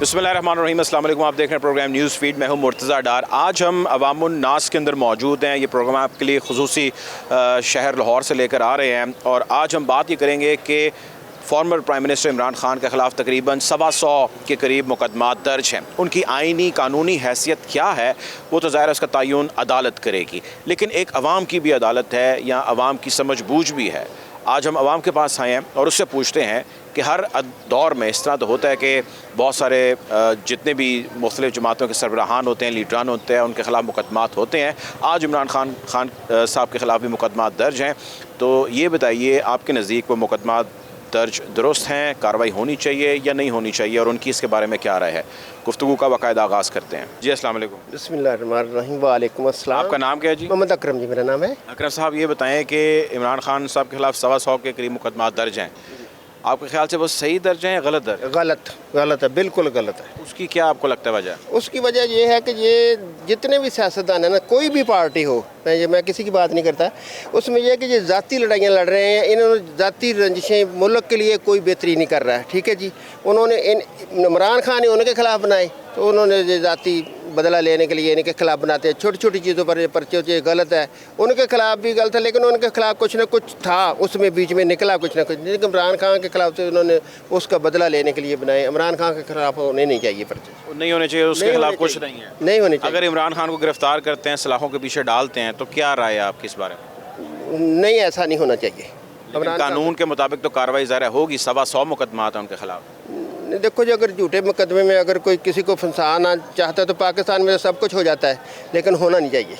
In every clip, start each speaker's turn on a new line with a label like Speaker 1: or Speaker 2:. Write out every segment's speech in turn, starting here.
Speaker 1: बिस्मिल्लाहिर्रहमानिर्रहीम, अस्सलाम वालेकुम। आप देख रहे हैं प्रोग्राम न्यूज़ फीड। मैं हूं मुर्तज़ा डार। आज हम अवामुन नास के अंदर मौजूद हैं। ये प्रोग्राम आपके लिए खुसूसी शहर लाहौर से लेकर आ रहे हैं और आज हम बात ये करेंगे कि former prime minister Imran Khan के ख़िलाफ़ तकरीबन 125 के करीब मुकदमात दर्ज हैं। उनकी आइनी कानूनी हैसियत क्या है वो तो ज़ाहिर है उसका तयन अदालत करेगी, लेकिन एक अवाम की भी अदालत है या अवाम की समझ बूझ भी है। आज हम अवाम के पास आए हैं और उससे पूछते हैं कि हर दौर में इस तरह तो होता है कि बहुत सारे जितने भी मुख्तलिफ़ जमातों के सरबराहान होते हैं, लीडरान होते हैं, उनके ख़िलाफ़ मुकदमात होते हैं। आज इमरान खान साहब के ख़िलाफ़ भी मुकदमात दर्ज हैं। तो ये बताइए, आपके नज़दीक वो मुकदमात दर्ज दुरुस्त हैं, कार्रवाई होनी चाहिए या नहीं होनी चाहिए, और उनकी इसके बारे में क्या राय है? गुफ्तगू का बाकायदा आगाज़ करते हैं। जी अस्सलाम वालेकुम।
Speaker 2: बिस्मिल्लाहिर्रहमानिर्रहीम। वालेकुम अस्सलाम।
Speaker 1: आपका नाम क्या है जी?
Speaker 2: मोहम्मद अकरम जी मेरा नाम है।
Speaker 1: अकरम साहब, ये बताएं कि इमरान खान साहब के ख़िलाफ़ 125 के करीब मुकदमात दर्ज हैं। आपके ख्याल से वो सही दर्ज हैं या गलत दर्ज?
Speaker 2: गलत है, बिल्कुल गलत है।
Speaker 1: उसकी क्या आपको लगता है वजह?
Speaker 2: उसकी वजह ये है कि ये जितने भी सियासतदान हैं ना, कोई भी पार्टी हो, मैं किसी की बात नहीं करता, उसमें यह है कि ये ज़ाती लड़ाइयाँ लड़ रहे हैं। इन्होंने ज़ाती रंजिशें, मुल्क के लिए कोई बेहतरी नहीं कर रहा है। ठीक है जी, उन्होंने इमरान खान ने उनके खिलाफ बनाए, तो उन्होंने ये ज़ाती बदला लेने के लिए इनके खिलाफ बनाते हैं। छोटी छोटी चीज़ों पर पर्चे गलत है, उनके खिलाफ भी गलत है, लेकिन उनके खिलाफ कुछ ना कुछ था, उसमें बीच में निकला कुछ ना कुछ। लेकिन इमरान खान के खिलाफ तो उन्होंने उसका बदला लेने के लिए बनाए। इमरान खान के खिलाफ होने नहीं चाहिए पर्चे,
Speaker 1: नहीं होने चाहिए, उसके खिलाफ कुछ नहीं है,
Speaker 2: नहीं होने चाहिए।
Speaker 1: अगर इमरान खान को गिरफ्तार करते हैं, सलाखों के पीछे डालते हैं, तो क्या राय है आपकी इस बारे में?
Speaker 2: नहीं, ऐसा नहीं होना चाहिए।
Speaker 1: कानून के मुताबिक तो कार्रवाई ज़ाहिर होगी। 125 मुकदमात हैं उनके खिलाफ।
Speaker 2: देखो जी, अगर झूठे मुकदमे में अगर कोई किसी को फंसाना चाहता है तो पाकिस्तान में तो सब कुछ हो जाता है, लेकिन होना नहीं चाहिए।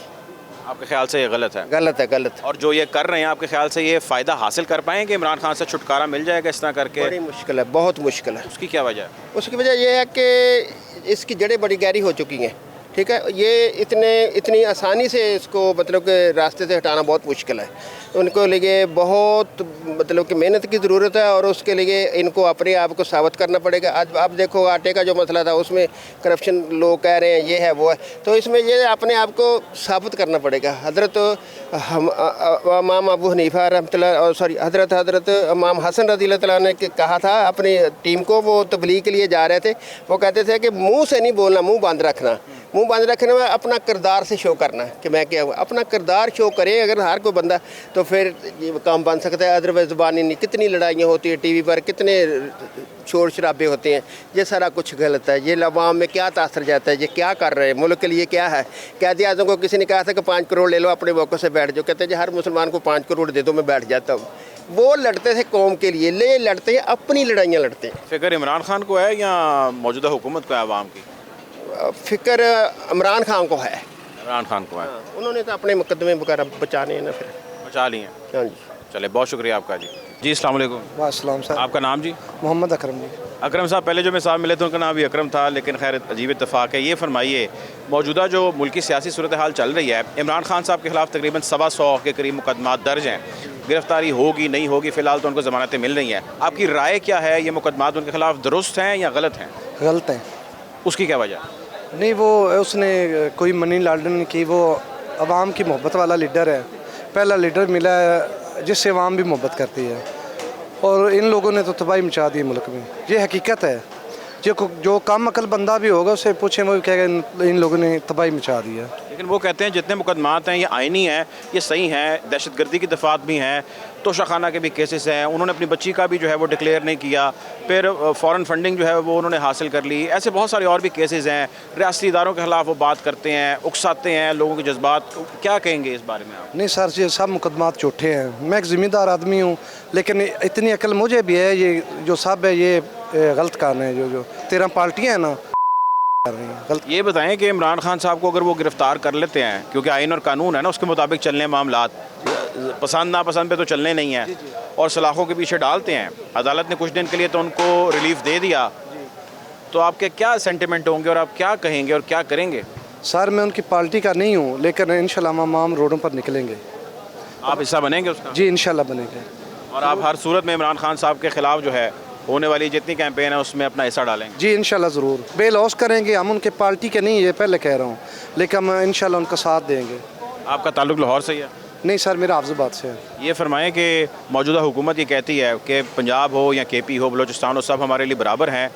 Speaker 1: आपके ख्याल से ये गलत है?
Speaker 2: गलत है, गलत।
Speaker 1: और जो ये कर रहे हैं, आपके ख्याल से ये फ़ायदा हासिल कर पाएंगे? इमरान खान से छुटकारा मिल जाएगा इस तरह करके?
Speaker 2: बड़ी मुश्किल है, बहुत मुश्किल है।
Speaker 1: उसकी क्या वजह है?
Speaker 2: उसकी वजह यह है कि इसकी जड़ें बड़ी गहरी हो चुकी हैं। ठीक है, ये इतनी आसानी से इसको मतलब कि रास्ते से हटाना बहुत मुश्किल है। उनको लिए बहुत मतलब कि मेहनत की ज़रूरत है और उसके लिए इनको अपने आप को साबित करना पड़ेगा। आज आप देखो, आटे का जो मसला था उसमें करप्शन लोग कह रहे हैं ये है वो है, तो इसमें ये अपने आप को साबित करना पड़ेगा। हज़रत इमाम अबू हनीफा हज़रत इमाम हसन रज़ी अल्लाह ने कहा था अपनी टीम को, वो तबलीग के लिए जा रहे थे, वो कहते थे कि मुँह से नहीं बोलना, मुँह बंद रखना। मुँह बंद रखने में अपना किरदार से शो करना कि मैं क्या हूँ, अपना किरदार शो करे अगर हर कोई बंदा, तो फिर ये काम बन सकता है। अदरवाइज ज़बानी नहीं, कितनी लड़ाइयाँ होती है टीवी पर, कितने शोर शराबे होते हैं, ये सारा कुछ गलत है। ये अवाम में क्या तासर जाता है, ये क्या कर रहे हैं, मुल्क के लिए क्या है। कैदी आज़म को किसी ने कहा था कि 5 करोड़ ले लो, अपने मौक़े से बैठ जाओ, कहते हैं हर मुसलमान को 5 करोड़ दे दो, मैं बैठ जाता हूँ। वो लड़ते थे कौम के लिए, ले लड़ते हैं, अपनी लड़ाइयाँ लड़ते हैं।
Speaker 1: फिक्र इमरान खान को है या मौजूदा हुकूमत को है अवाम की?
Speaker 2: फिक्र इमरान खान को है।
Speaker 1: इमरान खान को है।
Speaker 2: उन्होंने तो अपने मुकदमे वगैरह बचाने हैं ना, फिर
Speaker 1: बचा लिए हैं।
Speaker 2: हाँ जी।
Speaker 1: चले, बहुत शुक्रिया आपका जी। जी अस्सलाम वालेकुम।
Speaker 2: वालेकुम सर।
Speaker 1: आपका नाम जी?
Speaker 2: मोहम्मद अकरम जी।
Speaker 1: अकरम साहब, पहले जो मेरे साहब मिले थे उनका नाम भी अकरम था, लेकिन खैर अजीब इत्तेफाक है। ये फरमाइए, मौजूदा जो मुल्की सियासी सूरत हाल चल रही है, इमरान खान साहब के खिलाफ तकरीबन 125 के करीब मुकदमात दर्ज हैं। गिरफ्तारी होगी नहीं होगी, फ़िलहाल तो उनको ज़मानतें मिल रही हैं। आपकी राय क्या है, ये मुकदमात उनके खिलाफ दुरुस्त हैं या गलत हैं?
Speaker 3: गलत है।
Speaker 1: उसकी क्या वजह?
Speaker 3: नहीं, वो उसने कोई मनी लॉन्ड्रिंग की, वो अवाम की मोहब्बत वाला लीडर है, पहला लीडर मिला है जिससे अवाम भी मोहब्बत करती है, और इन लोगों ने तो तबाही मचा दी मुल्क में। ये हकीकत है। जो कम अकल बंदा भी होगा उससे पूछें, वो कहेगा इन लोगों ने तबाही मचा दी है।
Speaker 1: लेकिन वो कहते हैं जितने मुकदमात हैं ये आइनी हैं, ये सही हैं, दहशतगर्दी की दफ़ात भी हैं, तोशाखाना के भी केसेस हैं, उन्होंने अपनी बच्ची का भी जो है वो डिक्लेयर नहीं किया, फिर फ़ॉरेन फंडिंग जो है वो उन्होंने हासिल कर ली। ऐसे बहुत सारे और भी केसेस हैं। रियासती इदारों के खिलाफ वो बात करते हैं, उकसाते हैं लोगों के जज्बात। क्या कहेंगे इस बारे में आप?
Speaker 3: नहीं सर, ये सब मुकदमात झूठे हैं। मैं एक ज़िम्मेदार आदमी हूँ, लेकिन इतनी अकल मुझे भी है, ये जो सब है ये गलत काम है। जो 13 पार्टियाँ हैं ना कर रही हैं गलत।
Speaker 1: ये बताएं कि इमरान खान साहब को अगर वो गिरफ़्तार कर लेते हैं, क्योंकि आइन और कानून है ना, उसके मुताबिक चलने मामलात, पसंद नापसंद पे तो चलने नहीं है, और सलाखों के पीछे डालते हैं, अदालत ने कुछ दिन के लिए तो उनको रिलीफ दे दिया, तो आपके क्या सेंटिमेंट होंगे और आप क्या कहेंगे और क्या करेंगे?
Speaker 3: सर, मैं उनकी पार्टी का नहीं हूँ, लेकिन इंशाल्लाह हम रोडों पर निकलेंगे।
Speaker 1: आप हिस्सा बनेंगे उसका?
Speaker 3: जी इंशाल्लाह बनेंगे।
Speaker 1: और आप हर सूरत में इमरान खान साहब के ख़िलाफ़ जो है होने वाली जितनी कैंपेन है उसमें अपना हिस्सा डालेंगे?
Speaker 3: जी इंशाल्लाह ज़रूर। बेलौस करेंगे, हम उनके पार्टी के नहीं, ये पहले कह रहा हूँ, लेकिन हम इंशाल्लाह उनका साथ देंगे।
Speaker 1: आपका ताल्लुक़ लाहौर से ही है?
Speaker 3: नहीं सर, मेरा हाफिज़ाबाद से है।
Speaker 1: ये फरमाएं कि मौजूदा हुकूमत ये कहती है कि पंजाब हो या KP हो, बलोचिस्तान हो, सब हमारे लिए बराबर हैं,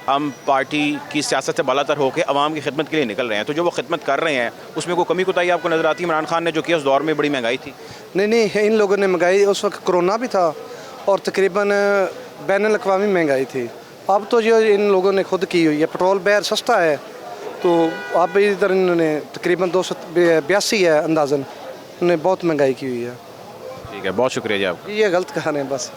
Speaker 1: हम पार्टी की सियासत से बालातर होकर आवाम की खिदमत के लिए निकल रहे हैं, तो जो वो खिदमत कर रहे हैं उसमें कोई कमी कोताही आपको नज़र आती है? इमरान खान ने जो किया उस दौर में बड़ी महंगाई थी।
Speaker 3: नहीं, इन लोगों ने महंगाई, उस वक्त कोरोना भी था और तकरीबन बैनुल अक़वामी महंगाई थी। अब तो जो इन लोगों ने खुद की हुई है, पेट्रोल बैर सस्ता है, तो अब इधर इन्होंने तकरीबन 282 है अंदाज़न, उन्होंने बहुत महंगाई की हुई है।
Speaker 1: ठीक है, बहुत शुक्रिया जी आपका।
Speaker 3: ये गलत कहानी है बस।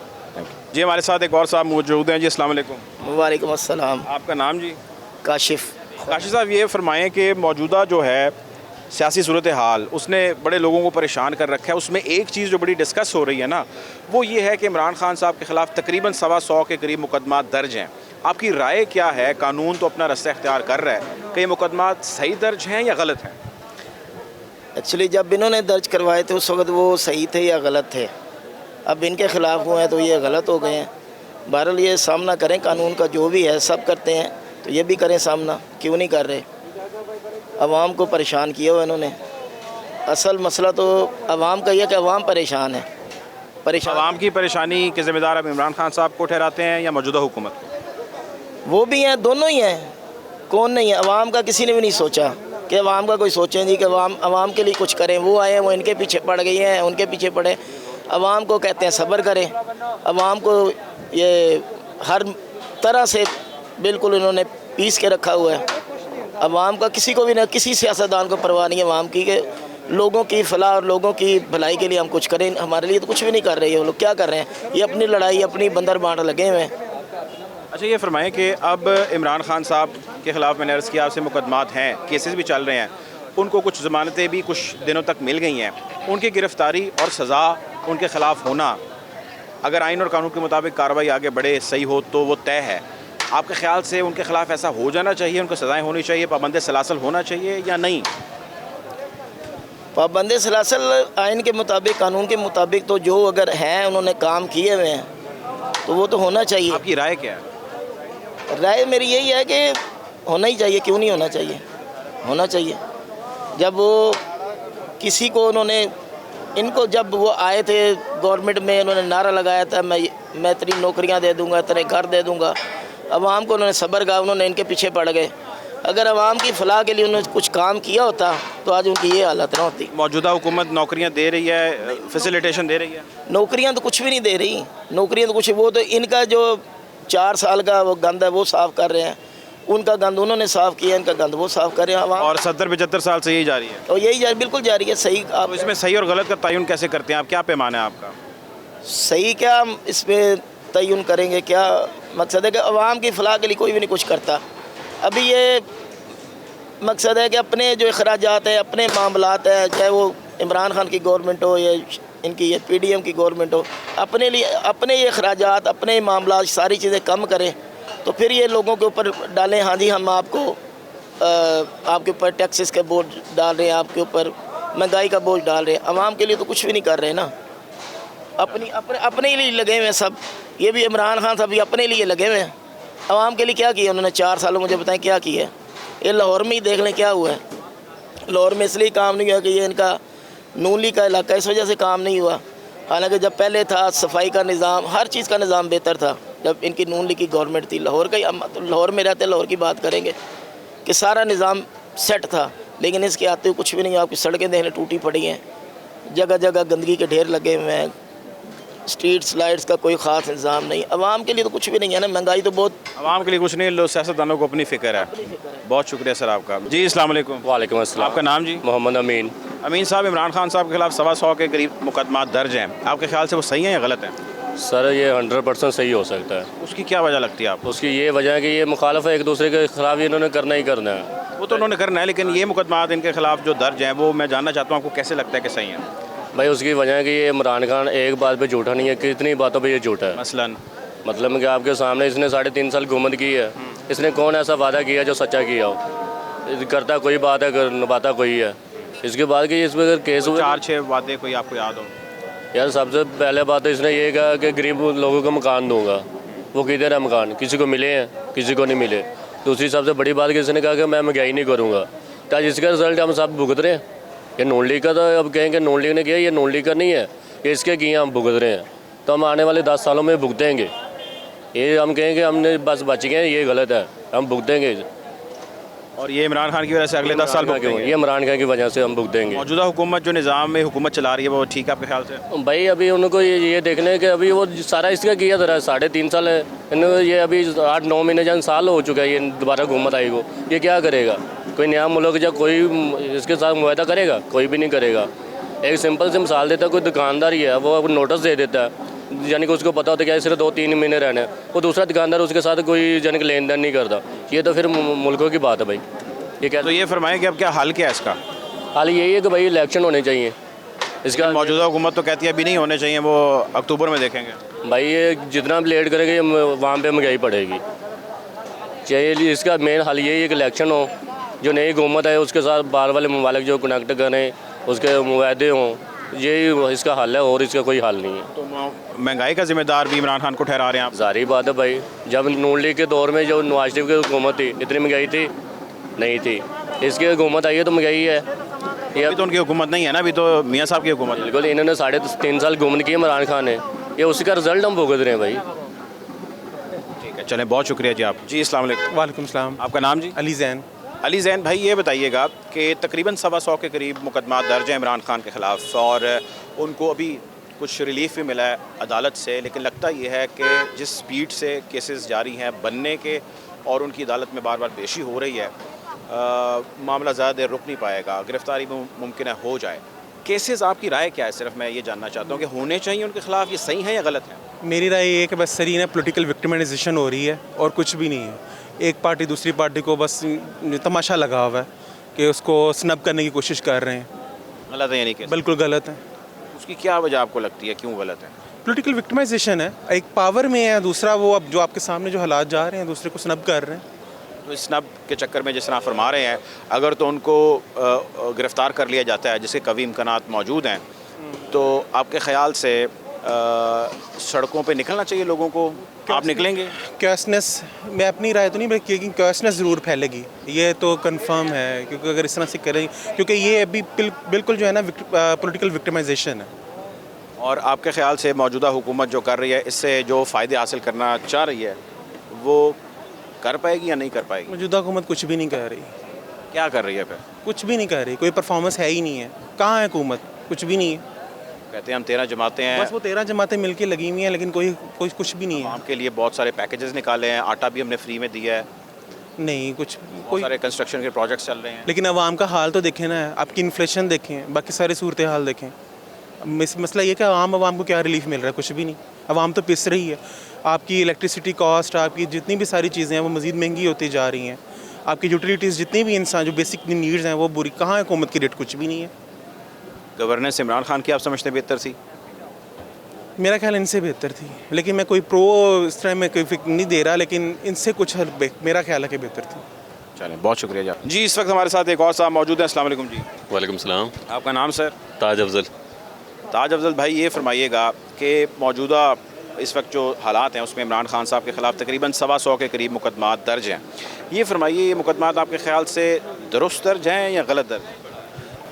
Speaker 1: जी हमारे साथ एक और साहब मौजूद हैं जी। अस्सलाम वालेकुम।
Speaker 4: वालेकुम अस्सलाम।
Speaker 1: आपका नाम जी?
Speaker 4: काशिफ।
Speaker 1: काशिफ साहब, ये फरमाएं कि मौजूदा जो है सियासी सूरत हाल उसने बड़े लोगों को परेशान कर रखा है। उसमें एक चीज़ जो बड़ी डिस्कस हो रही है ना, वो ये है कि इमरान खान साहब के ख़िलाफ़ तकरीबन 125 के करीब मुकदमा दर्ज हैं। आपकी राय क्या है? कानून तो अपना रास्ता इख्तियार कर रहा है, कि ये मुकदमा सही दर्ज हैं या गलत हैं?
Speaker 4: एक्चुअली जब इन्होंने दर्ज करवाए थे उस वक्त वो सही थे या गलत थे, अब इनके ख़िलाफ़ हुए हैं तो ये गलत हो गए हैं। बहरहाल ये सामना करें, कानून का जो भी है सब करते हैं, तो ये भी करें सामना, क्यों नहीं कर रहे? अवाम को परेशान किया हुआ इन्होंने। असल मसला तो अवाम का यह कि अवाम परेशान है।
Speaker 1: आवाम की परेशानी के ज़िम्मेदार अब इमरान खान साहब को ठहराते हैं या मौजूदा हुकूमत को?
Speaker 4: वो भी हैं, दोनों ही हैं। कौन नहीं है? अवाम का किसी ने भी नहीं सोचा कि अवाम का कोई सोचें जी कि अवाम के लिए कुछ करें। वो आए हैं, वो इनके पीछे पड़ गई हैं, उनके पीछे पड़े। अवाम को कहते हैं सब्र करें। अवाम को ये हर तरह से बिल्कुल इन्होंने पीस के रखा हुआ है। अवाम का किसी को भी ना, किसी सियासतदान को परवाह नहीं है अवाम की, कि लोगों की फलाह और लोगों की भलाई के लिए हम कुछ करें। हमारे लिए तो कुछ भी नहीं कर रहे हैं। वो लोग क्या कर रहे हैं? ये अपनी लड़ाई, अपनी बंदर बांट लगे हुए हैं।
Speaker 1: अच्छा, ये फरमाएं कि अब इमरान खान साहब के ख़िलाफ़ मैंने अर्ज़ किया आपसे मुकदमात हैं, केसेस भी चल रहे हैं, उनको कुछ ज़मानतें भी कुछ दिनों तक मिल गई हैं। उनकी गिरफ़्तारी और सज़ा उनके ख़िलाफ़ होना, अगर आइन और कानून के मुताबिक कार्रवाई आगे बढ़े, सही हो तो वो तय है। आपके ख़्याल से उनके ख़िलाफ़ ऐसा हो जाना चाहिए, उनको सज़ाएँ होनी चाहिए, पाबंद सलासल होना चाहिए या नहीं?
Speaker 4: पाबंद सलासल आइन के मुताबिक, कानून के मुताबिक तो जो अगर हैं, उन्होंने काम किए हुए हैं, तो वो तो होना चाहिए।
Speaker 1: आपकी राय क्या है?
Speaker 4: राय मेरी यही है कि होना ही चाहिए। क्यों नहीं होना चाहिए? होना चाहिए। जब वो किसी को उन्होंने, इनको जब वो आए थे गवर्नमेंट में, उन्होंने नारा लगाया था मैं तेरी नौकरियां दे दूंगा, तेरे घर दे दूंगा। अवाम को उन्होंने सब्र कहा, उन्होंने इनके पीछे पड़ गए। अगर अवाम की फलाह के लिए उन्होंने कुछ काम किया होता तो आज उनकी ये हालत ना होती।
Speaker 1: मौजूदा हुकूमत नौकरियां दे रही है, फैसिलिटेशन दे रही है?
Speaker 4: नौकरियां तो कुछ भी नहीं दे रही। नौकरियां तो कुछ, वो तो इनका जो 4 साल का वो गंद है वो साफ़ कर रहे हैं। उनका गंद उन्होंने साफ़ किया, इनका गंद वो साफ़ कर रहे हैं।
Speaker 1: और 70-75 साल से यही जारी है?
Speaker 4: और यही जारी, बिल्कुल जारी है। सही आप
Speaker 1: तो इसमें सही और गलत का तयन कैसे करते हैं आप? क्या पैमाना है आपका?
Speaker 4: सही क्या हम इस पर तयन करेंगे? क्या मकसद है कि अवाम की फलाह के लिए कोई भी नहीं कुछ करता। अभी ये मकसद है कि अपने जो अखराजात है, अपने मामलात है, चाहे वो इमरान खान की गवर्नमेंट हो या इनकी ये PDM की गवर्नमेंट हो, अपने लिए अपने ये अखराजात, अपने मामलात, सारी चीज़ें कम करें, तो फिर ये लोगों के ऊपर डालें, हाँ जी हम आपको आपके ऊपर टैक्सेस का बोझ डाल रहे हैं, आपके ऊपर महंगाई का बोझ डाल रहे हैं। अवाम के लिए तो कुछ भी नहीं कर रहे ना। अपने ही लिए लगे हुए हैं सब। ये भी इमरान खान साहब भी अपने लिए लगे हुए हैं। अवाम के लिए क्या किया उन्होंने 4 सालों? मुझे बताएं क्या किया? ये लाहौर में ही देख लें क्या हुआ है। लाहौर में इसलिए काम नहीं हुआ कि ये इनका नून लीग का इलाका, इस वजह से काम नहीं हुआ। हालांकि जब पहले था सफाई का निज़ाम, हर चीज़ का निज़ाम बेहतर था जब इनकी नून लीग की गवर्नमेंट थी। लाहौर का ही, हम तो लाहौर में रहते, लाहौर की बात करेंगे कि सारा निज़ाम सेट था। लेकिन इसके आते हुए कुछ भी नहीं। आपकी सड़कें देखने टूटी पड़ी हैं, जगह जगह गंदगी के ढेर लगे हुए हैं, स्ट्रीट्स लाइट्स का कोई ख़ास इंतज़ाम नहीं। अवाम के लिए तो कुछ भी नहीं है ना। महंगाई तो बहुत,
Speaker 1: अवाम के लिए कुछ नहीं, लोग सियासतदानों को अपनी फ़िक्र है। बहुत शुक्रिया सर आपका। जी अस्सलाम वालेकुम।
Speaker 5: वालेकुम अस्सलाम।
Speaker 1: आपका नाम जी?
Speaker 5: मोहम्मद अमीन।
Speaker 1: अमीन साहब, इमरान खान साहब के खिलाफ 125 के करीब मुकदमा दर्ज हैं, आपके ख्याल से वो सही हैं या गलत हैं?
Speaker 5: सर ये 100% सही हो सकता है।
Speaker 1: उसकी क्या वजह लगती है आपको?
Speaker 5: उसकी ये वजह है कि ये मुखालफ है, एक दूसरे के खिलाफ ही इन्होंने करना ही करना है।
Speaker 1: वो तो उन्होंने करना है, लेकिन ये मुकदमा इनके खिलाफ जो दर्ज हैं वो मैं जानना चाहता हूँ आपको कैसे लगता है कि सही हैं?
Speaker 5: भाई उसकी वजह है कि ये इमरान खान एक बात पे झूठा नहीं है, कितनी बातों पे ये झूठा है।
Speaker 1: मसलन
Speaker 5: मतलब कि आपके सामने इसने 3.5 साल हुकूमत की है, इसने कौन ऐसा वादा किया जो सच्चा किया हो? करता कोई बात है, निभाता कोई है। इसके बाद कि इस पर अगर केस हुए,
Speaker 1: 4-6 वादे कोई आपको याद हो?
Speaker 5: यार सबसे पहले बात तो इसने ये कहा कि गरीब लोगों को मकान दूंगा। वो किधर है मकान? किसी को मिले हैं, किसी को नहीं मिले। दूसरी सबसे बड़ी बात कि इसने कहा कि मैं महंगाई नहीं करूँगा। तो आज इसका रिजल्ट हम सब भुगत रहे हैं। ये नून लीग का, तो अब कहेंगे नून लीग ने किया, ये नून लीग का नहीं है, ये इसके किए हम भुगत रहे हैं। तो हम आने वाले 10 सालों में भुगतेंगे। ये हम कहेंगे हमने बस बच गए, ये गलत है, हम भुगतेंगे।
Speaker 1: और ये इमरान खान की वजह से अगले 10 साल भुगतेंगे।
Speaker 5: ये इमरान खान की वजह से हम भुगतेंगे।
Speaker 1: मौजूदा हुकूमत जो निज़ाम में हुकूमत चला रही है वो ठीक है आपके ख्याल से?
Speaker 5: भाई अभी उनको ये देखना है कि अभी वो सारा इसका किया था 3.5 साल है इन्होंने, ये अभी 8-9 महीने जन साल हो चुका है ये दोबारा हुकूमत आई को, ये क्या करेगा? कोई नया मुल्क या कोई इसके साथ मुआहदा करेगा? कोई भी नहीं करेगा। एक सिंपल सी मिसाल देता है, कोई दुकानदार ही है वो नोटिस दे देता है, यानी कि उसको पता होता है कि सिर्फ 2-3 महीने रहना है, वो दूसरा दुकानदार उसके साथ कोई यानी कि लेन देन नहीं करता। ये तो फिर मुल्कों की बात है भाई। ये क्या
Speaker 1: तो ये फरमाएं कि अब क्या हल क्या है इसका?
Speaker 5: हाल यही है कि भाई इलेक्शन होने चाहिए इसका।
Speaker 1: मौजूदा हुकूमत तो कहती है अभी नहीं होने चाहिए, वो अक्टूबर में देखेंगे।
Speaker 5: भाई ये जितना लेट करेंगे वहाँ पे महंगाई पड़ेगी। चाहिए इसका मेन हल यही है कि इलेक्शन हो, जो नई हुकूमत है उसके साथ बाहर वाले ममालिक जो कनेक्ट करें, उसके मुआहदे हों, यही इसका हल है और इसका कोई हल नहीं है।
Speaker 1: तो महंगाई का जिम्मेदार भी इमरान खान को ठहरा रहे हैं आप?
Speaker 5: सारी बात है भाई, जब नून लीग के दौर में जो नवाज शरीफ की हुकूमत थी इतनी महंगाई थी नहीं थी, इसकी हुकूमत आई है तो महंगाई है। ये
Speaker 1: अभी तो उनकी हुकूमत नहीं है ना, अभी तो मियाँ साहब की हुकूमत है।
Speaker 5: बिल्कुल, इन्होंने 3.5 साल हुकूमत की इमरान खान ने, ये उसी का रिजल्ट हम भुगत रहे हैं भाई।
Speaker 1: ठीक है, चलें, बहुत शुक्रिया जी आप। जी अस्सलाम वालेकुम।
Speaker 6: वालेकुम सलाम।
Speaker 1: आपका नाम जी?
Speaker 6: अली जैन।
Speaker 1: अली जैन भाई, ये बताइएगा कि तकरीबन 125 के करीब मुकदमा दर्ज है इमरान खान के ख़िलाफ़ और उनको अभी कुछ रिलीफ भी मिला है अदालत से, लेकिन लगता ये है कि जिस स्पीड से केसेस जारी हैं बनने के और उनकी अदालत में बार बार पेशी हो रही है, मामला ज़्यादा देर रुक नहीं पाएगा, गिरफ्तारी भी मुमकिन है हो जाए। केसेस आपकी राय क्या है? सिर्फ मैं ये जानना चाहता हूँ कि होने चाहिए उनके ख़िलाफ़, ये सही है या गलत है?
Speaker 6: मेरी राय ये है कि बस सरी ना पॉलिटिकल विक्टिमाइजेशन हो रही है और कुछ भी नहीं है। एक पार्टी दूसरी पार्टी को बस तमाशा लगा हुआ है कि उसको स्नब करने की कोशिश कर रहे हैं।
Speaker 1: गलत है यानी कि?
Speaker 6: बिल्कुल गलत है।
Speaker 1: उसकी क्या वजह आपको लगती है, क्यों गलत है?
Speaker 6: पॉलिटिकल विक्टिमाइजेशन है, एक पावर में है, दूसरा वो अब जो आपके सामने जो हालात जा रहे हैं दूसरे को स्नब कर रहे हैं।
Speaker 1: तो इस स्नब के चक्कर में जिस तरह फरमा रहे हैं, अगर तो उनको गिरफ़्तार कर लिया जाता है जिसके कभी इम्कानात मौजूद हैं, तो आपके ख़्याल से सड़कों पे निकलना चाहिए लोगों को? आप निकलेंगे?
Speaker 6: क्योसनेस, मैं अपनी राय तो नहीं बल्कि लेकिन क्योसनेस ज़रूर फैलेगी, ये तो कंफर्म है, क्योंकि अगर इस तरह से करें, क्योंकि ये अभी बिल्कुल जो है ना पॉलिटिकल विक्टिमाइजेशन है।
Speaker 1: और आपके ख़्याल से मौजूदा हुकूमत जो कर रही है, इससे जो फ़ायदे हासिल करना चाह रही है वो कर पाएगी या नहीं कर पाएगी?
Speaker 6: मौजूदा हुकूमत कुछ भी नहीं कर रही।
Speaker 1: क्या कर रही है फिर?
Speaker 6: कुछ भी नहीं कर रही, कोई परफॉर्मेंस है ही नहीं है। कहाँ है हुकूमत? कुछ भी नहीं है।
Speaker 1: कहते हैं हम 13 जमातें हैं,
Speaker 6: बस वो 13 जमातें मिलके लगी हुई हैं, लेकिन कोई कुछ भी नहीं है।
Speaker 1: आवाम के लिए बहुत सारे पैकेजेस निकाले हैं, आटा भी हमने फ्री में दिया है,
Speaker 6: नहीं कुछ
Speaker 1: बहुत सारे कंस्ट्रक्शन के प्रोजेक्ट्स चल रहे हैं।
Speaker 6: लेकिन आवाम का हाल तो देखें ना, आपकी इन्फ्लेशन देखें, बाकी सारे सूरत हाल देखें। मसला ये कि आवाम को क्या रिलीफ मिल रहा है? कुछ भी नहीं। आवाम तो पिस रही है। आपकी इलेक्ट्रिसिटी कॉस्ट, आपकी जितनी भी सारी चीज़ें हैं वो मज़ीद महंगी होती जा रही हैं। आपकी यूटिलिटीज़ जितनी भी इंसान जो बेसिक नीड्स हैं वो बुरी, कहाँ है हुकूमत की रेट? कुछ भी नहीं है।
Speaker 1: गवर्नेंस इमरान खान की आप समझते हैं बेहतर थी?
Speaker 6: मेरा ख्याल इनसे बेहतर थी, लेकिन मैं कोई प्रो इस तरह में कोई फिक्र नहीं दे रहा, लेकिन इनसे कुछ मेरा ख्याल है कि बेहतर थी।
Speaker 1: चलें, बहुत शुक्रिया जी। इस वक्त हमारे साथ एक और साहब मौजूद हैं। अस्सलाम वालेकुम जी।
Speaker 7: वालेकुम सलाम।
Speaker 1: आपका नाम सर?
Speaker 7: ताज अफजल।
Speaker 1: ताज अफजल भाई, ये फरमाइएगा कि मौजूदा इस वक्त जो हालात हैं उसमें इमरान खान साहब के ख़िलाफ़ तकरीबन 125 के करीब मुकदमा दर्ज हैं। ये फरमाइए, ये मुकदमा आपके ख्याल से दुरुस्त दर्ज हैं या गलत दर्ज?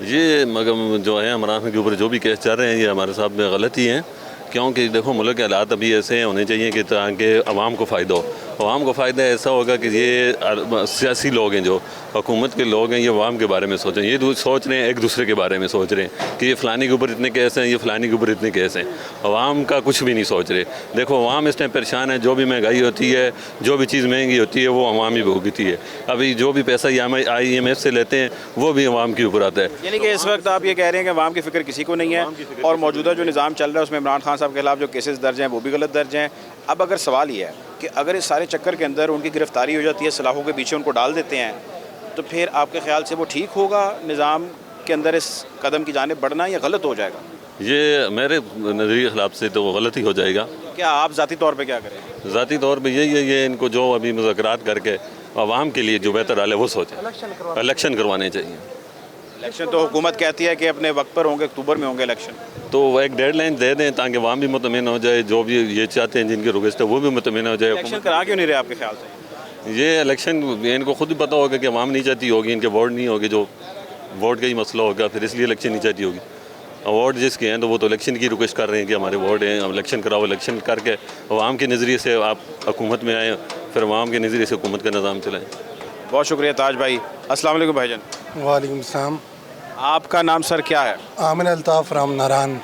Speaker 7: ये मगर जो है इमरान खान के ऊपर जो भी केस चल रहे हैं ये हमारे साथ में गलत ही हैं, क्योंकि देखो मुल्क के हालात अभी ऐसे होने चाहिए कि ताकि आवाम को फ़ायदा हो। आवाम को फ़ायदा ऐसा होगा कि ये सियासी लोग हैं, जो हुकूमत के लोग हैं, ये आवाम के बारे में सोचें। ये सोच रहे हैं एक दूसरे के बारे में सोच रहे हैं कि ये फ़लानी के ऊपर इतने केस हैं, ये फ़लानी के ऊपर इतने केस हैं। आवाम का कुछ भी नहीं सोच रहे। देखो आवाम इस टाइम परेशान है, जो भी महंगाई होती है, जो भी चीज़ महंगी होती है वो आवाम ही भुगतती है। अभी जो भी पैसा IMF से लेते हैं वो भी आवाम के ऊपर आता है।
Speaker 1: यानी कि इस वक्त आप ये कह रहे हैं कि आवाम की फ़िक्र किसी को नहीं है और मौजूदा जो निज़ाम चल रहा है उसमें इमरान खान साहब के खिलाफ जो केसेस दर्ज हैं वो भी गलत दर्ज हैं। अब अगर सवाल ये है कि अगर इस सारे चक्कर के अंदर उनकी गिरफ्तारी हो जाती है, सलाखों के पीछे उनको डाल देते हैं, तो फिर आपके ख्याल से वो ठीक होगा निज़ाम के अंदर इस कदम की जानिब बढ़ना, या गलत हो जाएगा?
Speaker 7: ये मेरे नज़रिए के खिलाफ से तो गलत ही हो जाएगा।
Speaker 1: क्या आप ज़ाती तौर पे क्या करें?
Speaker 7: ज़ाती तौर पे यही है, ये इनको जो अभी मुज़ाकरात करके आवाम के लिए जो बेहतर डाले वो सोचें। इलेक्शन करवाने चाहिए।
Speaker 1: इलेक्शन तो हुकूमत कहती है कि अपने वक्त पर होंगे, अक्टूबर में होंगे इलेक्शन,
Speaker 7: तो एक डेडलाइन दे दें ताकि आवाम भी मुतमिन हो जाए, जो भी ये चाहते हैं जिनकी रिक्वेस्ट है वो भी मुतमिन हो जाए।
Speaker 1: इलेक्शन करा क्यों नहीं रहे आपके ख्याल से?
Speaker 7: ये इलेक्शन इनको खुद ही पता होगा कि आवाम नहीं चाहती होगी, इनके वोट नहीं होगी, जो वोट का ही मसला होगा, फिर इसलिए इलेक्शन नहीं चाहती होगी। अवार्ड जिसके हैं तो वो तो इलेक्शन की रिक्वेस्ट कर रहे हैं कि हमारे अवार्ड हैं, हम इलेक्शन कराओ, इलेक्शन करके अवाम के नज़रिए से आप हुकूमत में आएँ, फिर अवाम के नज़रिए से हुकूमत का निज़ाम चलाएँ।
Speaker 1: बहुत शुक्रिया ताज भाई। अस्सलाम वालेकुम भाईजान।
Speaker 8: वालेकुम सलाम।
Speaker 1: आपका नाम सर क्या है?
Speaker 8: आमिर अल्ताफ़ फ्राम नारान।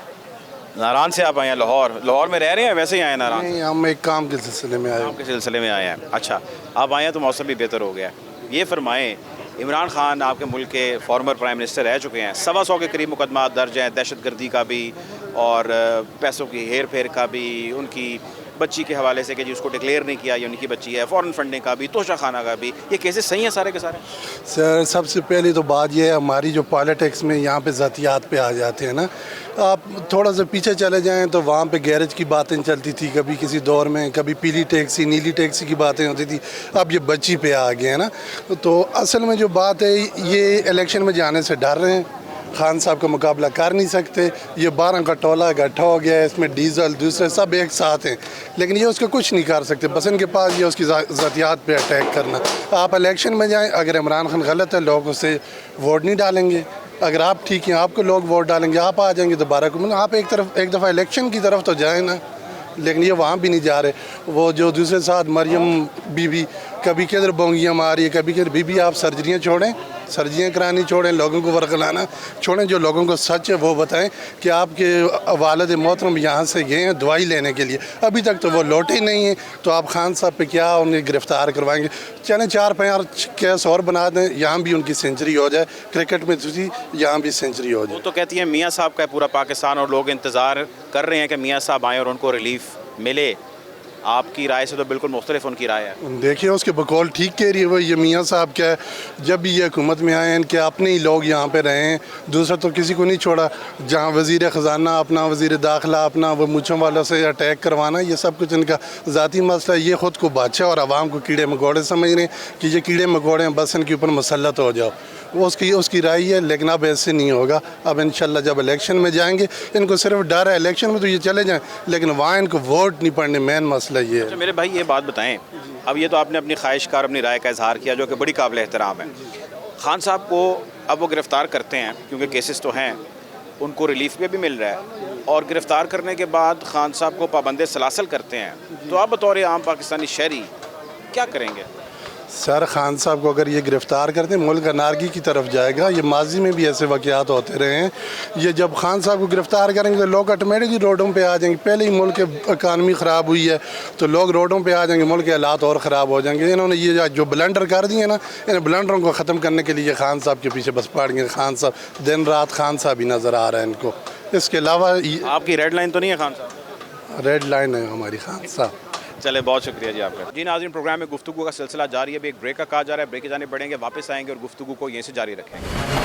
Speaker 1: नारान से आप आए हैं? लाहौर में रह रहे हैं, वैसे ही आए हैं नारान?
Speaker 8: नहीं, हम एक काम के सिलसिले में आए।
Speaker 1: काम के सिलसिले में आए हैं। अच्छा, आप आए हैं तो मौसम भी बेहतर हो गया। ये फरमाएं, इमरान खान आपके मुल्क के फॉर्मर प्राइम मिनिस्टर रह चुके हैं, 125 के करीब मुकदमा दर्ज हैं, दहशतगर्दी का भी और पैसों की हेर फेर का भी, उनकी बच्ची के हवाले से कि जी उसको डिक्लेयर नहीं किया, ये उनकी बच्ची है, फॉरेन फंडिंग का भी, तोशा खाना का भी। ये केसेस सही हैं सारे के सारे?
Speaker 8: सर सबसे पहले तो बात यह है, हमारी जो पॉलिटिक्स में यहाँ पे ज़ातियात पे आ जाते हैं ना, आप थोड़ा सा पीछे चले जाएं तो वहाँ पे गैरेज की बातें चलती थी कभी किसी दौर में, कभी पीली टैक्सी नीली टैक्सी की बातें होती थी, अब ये बच्ची पे आ गए हैं ना। तो असल में जो बात है, ये इलेक्शन में जाने से डर रहे हैं, खान साहब का मुकाबला कर नहीं सकते, ये 12 का टोला इकट्ठा हो गया है, इसमें डीजल दूसरे सब एक साथ हैं, लेकिन ये उसका कुछ नहीं कर सकते, बस इनके पास ये उसकी ज़ातियात पे अटैक करना। आप इलेक्शन में जाएं, अगर इमरान खान गलत है लोग उससे वोट नहीं डालेंगे, अगर आप ठीक हैं आपको लोग वोट डालेंगे, आप आ जाएंगे दोबारा को। आप एक दफ़ा इलेक्शन की तरफ तो जाएँ ना, लेकिन ये वहाँ भी नहीं जा रहे। वो जो दूसरे साथ मरियम बीबी कभी किधर बोंगियाँ मारी है, कभी किधर। बीबी आप सर्जरियाँ छोड़ें, सर्जरियाँ करानी छोड़ें, लोगों को वर्गलाना छोड़ें, जो लोगों को सच है वो बताएं कि आपके वालिद मोहतरम यहाँ से गए हैं दवाई लेने के लिए, अभी तक तो वो लौटे नहीं हैं, तो आप खान साहब पे क्या उन्हें गिरफ़्तार करवाएंगे? चलें 4-5 केस और बना दें, यहाँ भी उनकी सेंचुरी हो जाए, क्रिकेट में दूसरी यहाँ भी सेंचुरी हो जाए।
Speaker 1: वो तो कहती हैं मियाँ साहब का पूरा पाकिस्तान और लोग इंतज़ार कर रहे हैं कि मियाँ साहब आएँ और उनको रिलीफ मिले। आपकी राय से तो बिल्कुल मुख्तलिफ उनकी राय है।
Speaker 8: देखिए उसके बकौल ठीक कह रही है वो, ये मियाँ साहब क्या है, जब भी ये हुकूमत में आए हैं इनके अपने ही लोग यहाँ पे रहे हैं, दूसरा तो किसी को नहीं छोड़ा। जहाँ वज़ीर ख़जाना अपना, वज़ीर दाखिला अपना, वो मूँछों वालों से अटैक करवाना, ये सब कुछ इनका ज़ाती मसला है। ये ख़ुद को बादशाह और आवाम को कीड़े मकोड़े समझ रहे हैं कि ये कीड़े मकोड़े हैं, बस इनके ऊपर मुसल्लत हो जाओ। वो उसकी राय है, लेकिन अब ऐसे नहीं होगा। अब इंशाल्लाह जब इलेक्शन में जाएंगे, इनको सिर्फ डर है, इलेक्शन में तो ये चले जाएं, लेकिन वहाँ इनको वोट नहीं पड़ने, मेन मसला ये है।
Speaker 1: अच्छा मेरे भाई ये बात बताएं, अब ये तो आपने अपनी ख्वाहिशकार अपनी राय का इजहार किया जो कि बड़ी काबिल एहतराम है। खान साहब को अब वो गिरफ़्तार करते हैं क्योंकि केसेस तो हैं, उनको रिलीफ भी मिल रहा है, और गिरफ़्तार करने के बाद खान साहब को पाबंद सलासल करते हैं, तो आप बतौर आम पाकिस्तानी शहरी क्या करेंगे?
Speaker 8: सर खान साहब को अगर ये गिरफ़्तार करते हैं, मुल्क अनारकी की तरफ जाएगा। ये माजी में भी ऐसे वाक़यात होते रहे हैं। ये जब खान साहब को गिरफ़्तार करेंगे तो लोग ऑटोमेटिकली रोडों पे आ जाएंगे। पहले ही मुल्क की इकानमी ख़राब हुई है तो लोग रोडों पे आ जाएंगे, मुल्क के हालात और ख़राब हो जाएंगे। इन्होंने ये जो ब्लंडर कर दिए ना, इन ब्लंडरों को ख़त्म करने के लिए खान साहब के पीछे बस पड़ गए। खान साहब दिन रात खान साहब ही नज़र आ रहा है इनको। इसके अलावा
Speaker 1: आपकी रेड लाइन तो नहीं है खान साहब?
Speaker 8: रेड लाइन है हमारी खान साहब।
Speaker 1: चले, बहुत शुक्रिया जी आपका। जी नाज़रीन, प्रोग्राम में गुफ्तगू का सिलसिला जारी है। अभी एक ब्रेक का कहा जा रहा है, ब्रेक के जाने बढ़ेंगे, वापस आएंगे और गुफ्तगू को यहीं से जारी रखेंगे।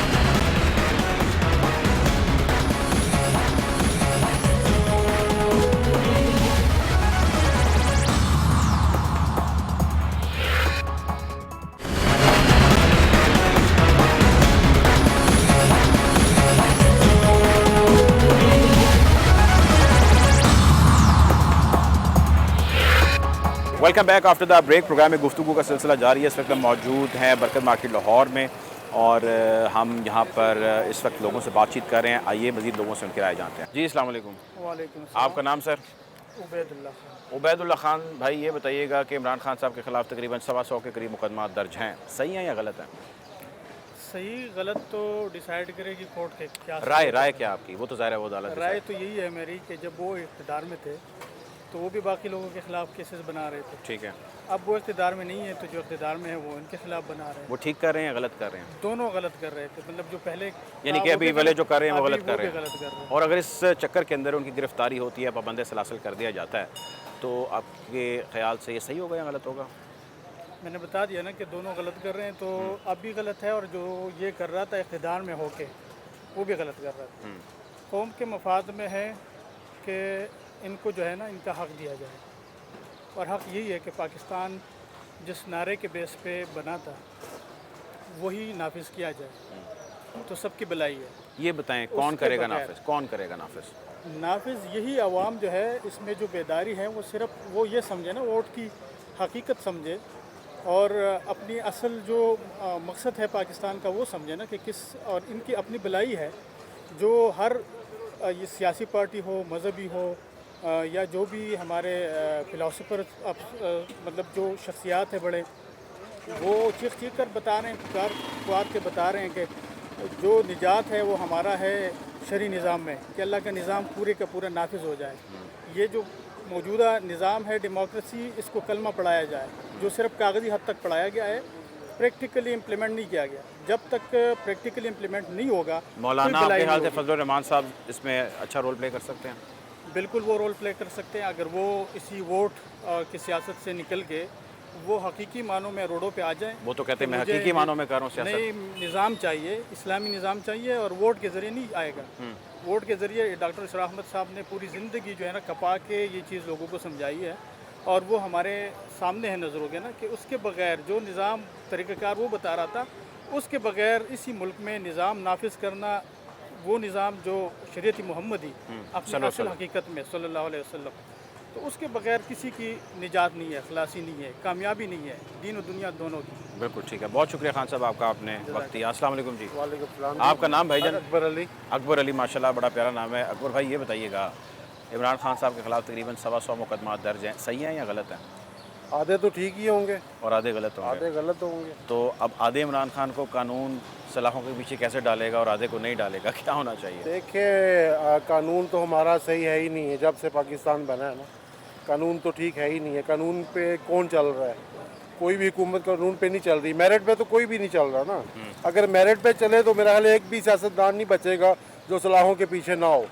Speaker 1: Welcome back after the break. Programme में गुफ्तगू का सिलसिला जारी है। इस वक्त हम मौजूद हैं बरकत मार्केट लाहौर में और हम यहाँ पर इस वक्त लोगों से बातचीत कर रहे हैं। आइए मज़ीद लोगों से उनकी राय जानते हैं। जी अस्सलाम वालेकुम।
Speaker 9: वालेकुम।
Speaker 1: आपका नाम सर?
Speaker 9: उबैदुल्लाह खान।
Speaker 1: उबैदुल्लाह खान भाई, ये बताइएगा कि इमरान खान साहब के ख़िलाफ़ तकरीबन 125 के करीब मुकदमा दर्ज हैं, सही हैं या गलत हैं?
Speaker 9: सही गलत तो डिसाइड करेगी कोर्ट के क्या।
Speaker 1: राय क्या आपकी? वो तो ज़ाहिर है वो अदालत।
Speaker 9: राय तो यही है मेरी कि जब वो इक़्तिदार में थे तो वो भी बाकी लोगों के ख़िलाफ़ केसेस बना रहे थे।
Speaker 1: ठीक है।
Speaker 9: अब वो इक़्तिदार में नहीं है तो जो इक़्तिदार में है वो इनके ख़िलाफ़ बना रहे हैं।
Speaker 1: वो ठीक कर रहे हैं, गलत कर रहे हैं?
Speaker 9: दोनों गलत कर रहे थे, मतलब जो पहले
Speaker 1: यानी कि अभी वाले जो कर रहे हैं वो गलत कर रहे
Speaker 9: गलत कर रहे
Speaker 1: हैं। और अगर इस चक्कर के अंदर उनकी गिरफ्तारी होती है, पाबंद सलासल कर दिया जाता है, तो आपके ख्याल से ये सही होगा या गलत होगा?
Speaker 9: मैंने बता दिया ना कि दोनों गलत कर रहे हैं, तो अब भी गलत है और जो ये कर रहा था इक़्तिदार में होके वो भी गलत कर रहा था। कौम के मफाद में है कि इनको जो है ना इनका हक़ दिया जाए, और हक़ यही है कि पाकिस्तान जिस नारे के बेस पे बना था वही नाफिज किया जाए, तो सबकी भलाई है।
Speaker 1: ये बताएं कौन करेगा नाफिज? कौन करेगा नाफिज?
Speaker 9: नाफिज यही आवाम जो है, इसमें जो बेदारी है वो सिर्फ वो ये समझे ना, वोट की हकीकत समझे और अपनी असल जो मकसद है पाकिस्तान का वो समझे ना कि किस, और इनकी अपनी भलाई है जो हर ये सियासी पार्टी हो, मजहबी हो, या जो भी हमारे फ़िलासफ़र मतलब जो शख्सियात है बड़े, वो चीख चीख कर बता रहे हैं, पुकार के बता रहे हैं कि जो निजात है वो हमारा है शरी निज़ाम में, कि अल्लाह का निज़ाम पूरे का पूरा नाफिज हो जाए। ये जो मौजूदा निज़ाम है डेमोक्रेसी, इसको कलमा पढ़ाया जाए, जो सिर्फ कागज़ी हद तक पढ़ाया गया है, प्रैक्टिकली इम्प्लीमेंट नहीं किया गया। जब तक प्रैक्टिकली इम्प्लीमेंट नहीं होगा,
Speaker 1: मौलाना
Speaker 9: कोई भलाई
Speaker 1: आपके ख्याल
Speaker 9: नहीं
Speaker 1: से
Speaker 9: होगी।
Speaker 1: फजल रहमान साहब इसमें अच्छा रोल प्ले कर सकते हैं?
Speaker 9: बिल्कुल वो रोल प्ले कर सकते हैं, अगर वो इसी वोट की सियासत से निकल के वो हकीकी मानों में रोडों पे आ जाएं।
Speaker 1: वो तो कहते हैं मैं
Speaker 9: मुझे
Speaker 1: हकीकी मानों में कर रहा हूँ सियासत।
Speaker 9: नई निज़ाम चाहिए, इस्लामी निज़ाम चाहिए, और वोट के ज़रिए नहीं आएगा। वोट के ज़रिए डॉक्टर इशराक अहमद साहब ने पूरी ज़िंदगी जो है ना कपा के ये चीज़ लोगों को समझाई है, और वो हमारे सामने है नज़रों के ना, कि उसके बगैर जो निज़ाम तरीक़ाकार वो बता रहा था, उसके बगैर इसी मुल्क में निज़ाम नाफिज करना, वो निज़ाम जो शरीयत मुहम्मदी अपनी असल हकीकत में सल्लल्लाहु अलैहि वसल्लम, तो उसके बगैर किसी की निजात नहीं है, खलासी नहीं है, कामयाबी नहीं है, दीन और दुनिया दोनों की।
Speaker 1: बिल्कुल ठीक है, बहुत शुक्रिया खान साहब आपका, आपने वक्त दिया। अस्सलाम वालेकुम जी।
Speaker 3: वालेकुम सलाम।
Speaker 1: आपका नाम भाईजान?
Speaker 3: अकबर अली।
Speaker 1: अकबर अली, माशाल्लाह बड़ा प्यारा नाम है। अकबर भाई ये बताइएगा, इमरान खान साहब के खिलाफ तकरीबन 125 मुकदमा दर्ज हैं, सही हैं या गलत हैं?
Speaker 3: आधे तो ठीक ही होंगे,
Speaker 1: और आधे गलत होंगे।
Speaker 3: आधे गलत होंगे।
Speaker 1: तो अब आधे इमरान खान को कानून सलाखों के पीछे कैसे डालेगा और आधे को नहीं डालेगा, क्या होना चाहिए?
Speaker 3: देखिए, कानून तो हमारा सही है ही नहीं है, जब से पाकिस्तान बना है ना, कानून तो ठीक है ही नहीं है। कानून पे कौन चल रहा है? कोई भी हुकूमत कानून पे नहीं चल रही। मेरिट पे तो कोई भी नहीं चल रहा ना। अगर मेरिट पे चले तो मेरा ख्याल है एक भी सियासतदान नहीं बचेगा जो सलाहों के पीछे ना हो,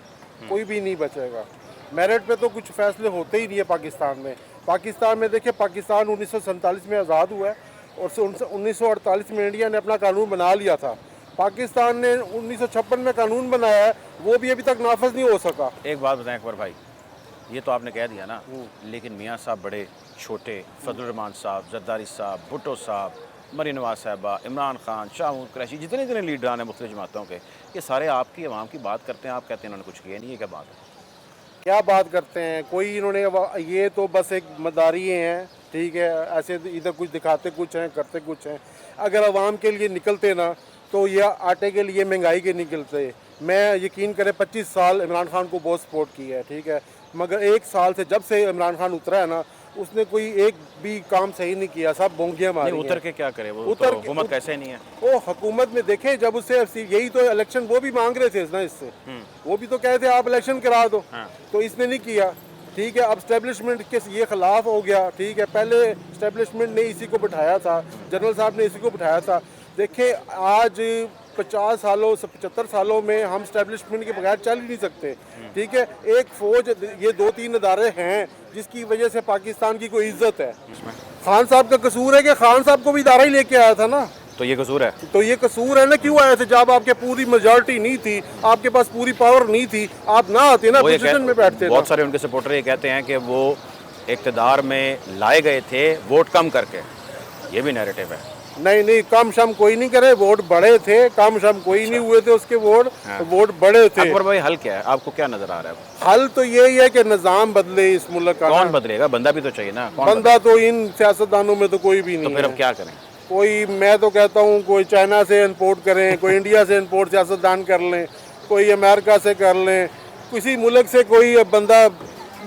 Speaker 3: कोई भी नहीं बचेगा। मेरिट पे तो कुछ फैसले होते ही नहीं है पाकिस्तान में। पाकिस्तान में देखिए, पाकिस्तान 1947 में आज़ाद हुआ है और 1948 में इंडिया ने अपना कानून बना लिया था। पाकिस्तान ने 1956 में कानून बनाया है, वो भी अभी तक नाफज नहीं हो सका।
Speaker 1: एक बात बताएं अकबर भाई, ये तो आपने कह दिया ना, लेकिन मियाँ साहब बड़े छोटे, फजल रहमान साहब, जरदारी साहब, भुट्टो साहब, मरीम नवाज साहबा, इमरान खान, शाह कुरैशी, जितने जितने लीडरान हैं मुख्तलिफ जमातों के, ये सारे आपकी आवाम की बात करते हैं, आप कहते हैं इन्होंने कुछ किया नहीं है, क्या बात है?
Speaker 3: क्या बात करते हैं? कोई इन्होंने, ये तो बस एक मदारिये हैं, ठीक है, ऐसे इधर कुछ दिखाते कुछ हैं, करते कुछ हैं। अगर आवाम के लिए निकलते ना तो ये आटे के लिए, महंगाई के निकलते। मैं यकीन करें 25 साल इमरान खान को बहुत सपोर्ट किया है, ठीक है, मगर एक साल से जब से इमरान खान उतरा है ना, उसने कोई एक भी काम सही नहीं किया, सब बोंगियां मारी हैं।
Speaker 1: उतर के क्या करे वो?
Speaker 3: उतर
Speaker 1: तो हुकूमत कैसे नहीं है?
Speaker 3: वो हुकूमत में देखे, जब उससे यही तो इलेक्शन वो भी मांग रहे थे ना इससे, वो भी तो कहे थे आप इलेक्शन करा दो, तो इसने नहीं किया, ठीक है। अब स्टैब्लिशमेंट के ये खिलाफ हो गया, ठीक है। पहले स्टैब्लिशमेंट ने इसी को बिठाया था, जनरल साहब ने इसी को बिठाया था। देखिए, आज 50 सालों से 75 सालों में हम स्टैब्लिशमेंट के बगैर चल ही नहीं सकते, ठीक है। एक फौज, ये 2-3 इदारे हैं जिसकी वजह से पाकिस्तान की कोई इज्जत है। खान साहब का कसूर है कि खान साहब को भी इदारा ही लेके आया था ना,
Speaker 1: तो ये कसूर है?
Speaker 3: तो ये कसूर है ना। क्यों आए थे? जब आपके पूरी मेजॉरिटी नहीं थी, आपके पास पूरी पावर नहीं थी, आप ना आते ना, पोजीशन में बैठते ना।
Speaker 1: बहुत सारे उनके सपोर्टर ये कहते हैं कि वो इक़्तिदार में लाए गए थे वोट कम करके, ये भी नैरेटिव है।
Speaker 3: नहीं नहीं, कम शम कोई नहीं करे, वोट बड़े थे, कम शम कोई नहीं हुए थे उसके वोट, वोट बड़े थे।
Speaker 1: अकबर भाई, हल क्या है? आपको क्या नजर आ रहा है?
Speaker 3: हल तो यही है कि निज़ाम बदले इस मुल्क का।
Speaker 1: कौन बदलेगा? बंदा भी तो चाहिए ना।
Speaker 3: बंदा तो इन सियासतदानों में तो कोई भी नहीं
Speaker 1: तो फिर
Speaker 3: है।
Speaker 1: अब क्या करें?
Speaker 3: कोई, मैं तो कहता हूँ कोई चाइना से इंपोर्ट करें, कोई इंडिया से इंपोर्ट सियासतदान कर लें, कोई अमेरिका से कर लें, किसी मुल्क से कोई बंदा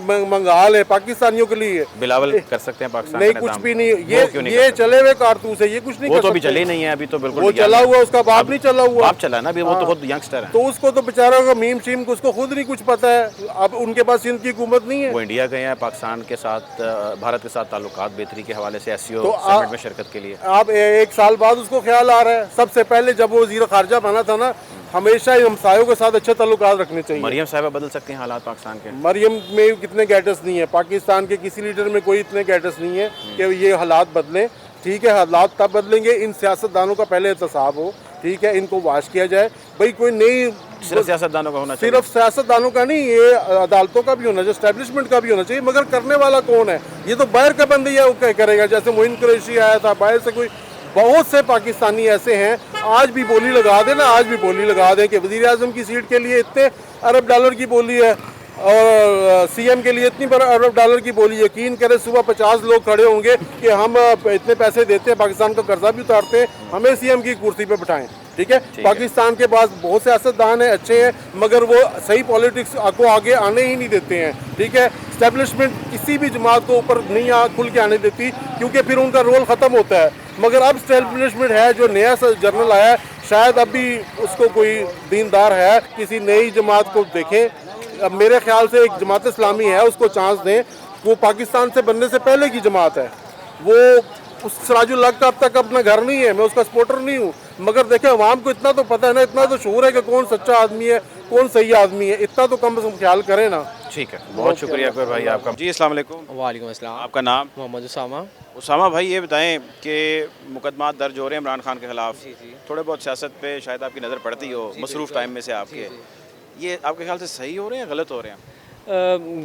Speaker 3: मंगा ले पाकिस्तानियों के लिए।
Speaker 1: बिलावल कर सकते हैं पाकिस्तान
Speaker 3: नहीं,
Speaker 1: का
Speaker 3: कुछ
Speaker 1: निज़ाम?
Speaker 3: भी नहीं।
Speaker 1: वो
Speaker 3: ये चले हुए कारतूस है, ये कुछ नहीं
Speaker 1: वो
Speaker 3: कर
Speaker 1: तो अभी
Speaker 3: सकते।
Speaker 1: चले नहीं है, अभी तो बिल्कुल
Speaker 3: वो चला हुआ, उसका बाप नहीं चला हुआ।
Speaker 1: बाप चला ना अभी, वो तो खुद यंगस्टर है।
Speaker 3: तो उसको तो बेचारा का मीम शीम को उसको खुद नहीं कुछ पता है। अब उनके पास सिंध की हुकूमत नहीं है।
Speaker 1: वो इंडिया गए हैं, पाकिस्तान के साथ, भारत के साथ ताल्लुकात बेहतरी के हवाले से SCO
Speaker 3: तो
Speaker 1: समिट में शिरकत के लिए।
Speaker 3: अब 1 साल बाद उसको ख्याल आ रहा है। सबसे पहले जब वो वज़ीर ख़ारजा बना था ना, हमेशा ही हमसायों के साथ अच्छे ताल्लुकात रखने चाहिए।
Speaker 1: मरियम साहिबा बदल सकती हैं हालात पाकिस्तान के?
Speaker 3: मरियम में कितने गैटस नहीं है, पाकिस्तान के किसी लीडर में कोई इतने गैटस नहीं है कि ये हालात बदलें, ठीक है। हालात तब बदलेंगे इन सियासतदानों का पहले एहतसाब हो, ठीक है, इनको वाश किया जाए। भाई कोई नई,
Speaker 1: सिर्फ सियासतदानों का होना चाहिए?
Speaker 3: सिर्फ सियासतदानों का नहीं, ये अदालतों का भी होना चाहिए, स्टैब्लिशमेंट का भी होना चाहिए। मगर करने वाला कौन है? ये तो बाहर का बंदा ही करेगा। जैसे मोइन कुरैशी आया था बाहर से, कोई बहुत से पाकिस्तानी ऐसे हैं, आज भी बोली लगा दें ना, आज भी बोली लगा दें कि वज़ीर आज़म की सीट के लिए इतने अरब डॉलर की बोली है और CM के लिए इतनी अरब डॉलर की बोली। यकीन करें, सुबह 50 लोग खड़े होंगे कि हम इतने पैसे देते हैं, पाकिस्तान का कर्जा भी उतारते हैं, हमें CM की कुर्सी पे बिठाएं।
Speaker 10: ठीक है। पाकिस्तान के पास बहुत सियासतदान हैं, अच्छे हैं, मगर वो सही पॉलिटिक्स को आगे आने ही नहीं देते हैं, ठीक है। स्टैब्लिशमेंट किसी भी जमात को ऊपर नहीं खुल के आने देती, क्योंकि फिर उनका रोल ख़त्म होता है। मगर अब स्टैब्लिशमेंट है, जो नया जर्नल आया है, शायद अभी उसको कोई दीनदार है, किसी नई जमात को देखें। अब मेरे ख्याल से एक जमात इस्लामी है, उसको चांस दें। वो पाकिस्तान से बनने से पहले की जमात है। वो उस सिराजुल हक का अब तक अपना घर नहीं है, मैं उसका सपोर्टर नहीं हूँ, मगर देखें अवाम को इतना तो पता है ना, इतना तो शूर है कि कौन सच्चा आदमी है, कौन सही आदमी है, इतना तो कम से कम ख्याल करें ना।
Speaker 1: ठीक है, बहुत शुक्रिया अकबर भाई आपका। जी अस्सलाम वालेकुम।
Speaker 11: वालेकुम अस्सलाम।
Speaker 1: आपका नाम?
Speaker 11: मोहम्मद उसामा।
Speaker 1: उसामा भाई, ये बताएं कि मुकदमा दर्ज हो रहे हैं इमरान खान के ख़िलाफ़, थोड़े बहुत सियासत पे शायद आपकी नज़र पड़ती हो मसरूफ़ टाइम में से आपके, ये आपके ख्याल से सही हो रहे हैं, गलत हो रहे हैं?